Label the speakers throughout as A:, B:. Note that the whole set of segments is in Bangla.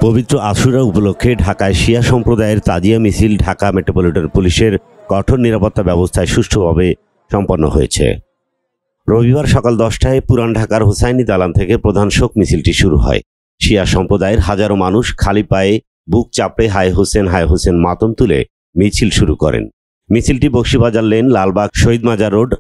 A: পবিত্র আশুরা উপলক্ষে ঢাকায় শিয়া সম্প্রদায়ের তাজিয়া মিছিল ঢাকা মেট্রোপলিটন পুলিশের কঠোর নিরাপত্তা ব্যবস্থায় সুষ্ঠুভাবে সম্পন্ন হয়েছে। রবিবার সকাল 10টায় পুরান ঢাকার হুসাইনি দালান থেকে প্রধান শোক মিছিলটি শুরু হয়। শিয়া সম্প্রদায়ের হাজারো মানুষ খালি পায়ে বুক চাপড়ে হায় হোসেন মাতম তুলে মিছিল শুরু করেন। মিছিলটি বকশীবাজার লেন, লালবাগ, শহীদ মাজার road,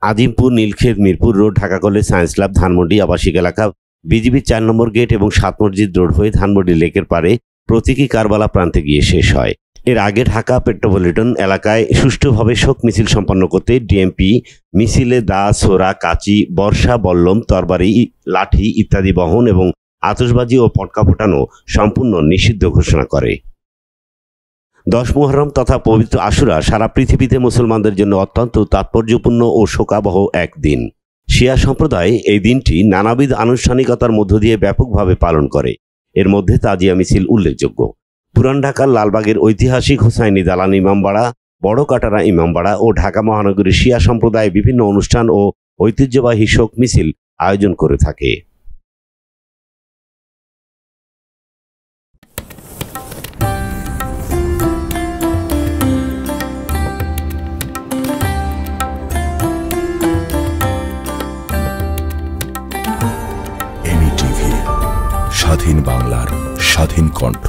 A: Azimpur, Nilkhet, Mirpur road, Dhaka college, science lab, Dhanmondi আবাসিক এলাকা, বিজিবি 4 নম্বর গেট এবং 7 মসজিদ রোড হয়ে ধানমন্ডি লেকের পারে প্রতীকী কারবালা প্রান্তে গিয়ে শেষ হয়। এর আগে ঢাকা মেট্রোপলিটন এলাকায় সুষ্ঠুভাবে শোক মিছিল সম্পন্ন করতে ডিএমপি মিছিলে দা, ছোরা, কাঁচি, বর্ষা, বল্লম, তরবারি, লাঠি ইত্যাদি বহন এবং আতশবাজি ও পটকা ফোটানো সম্পূর্ণ নিষিদ্ধ ঘোষণা করে। 10 মুহররম তথা পবিত্র আশুরা সারা পৃথিবীতে মুসলমানদের জন্য অত্যন্ত তাৎপর্যপূর্ণ ও শোকাবহ এক দিন। শিয়া সম্প্রদায় এই দিনটি নানাবিধ আনুষ্ঠানিকতার মধ্য দিয়ে ব্যাপকভাবে পালন করে। এর মধ্যে তাজিয়া মিছিল উল্লেখযোগ্য। পুরান ঢাকার লালবাগের ঐতিহাসিক হুসাইনি দালান ইমামবাড়া, বড় কাটারা ইমামবাড়া ও ঢাকা মহানগরীর শিয়া সম্প্রদায় বিভিন্ন অনুষ্ঠান ও ঐতিহ্যবাহী শোক মিছিল আয়োজন করে থাকে।
B: স্বাধীন বাংলার স্বাধীন কণ্ঠ।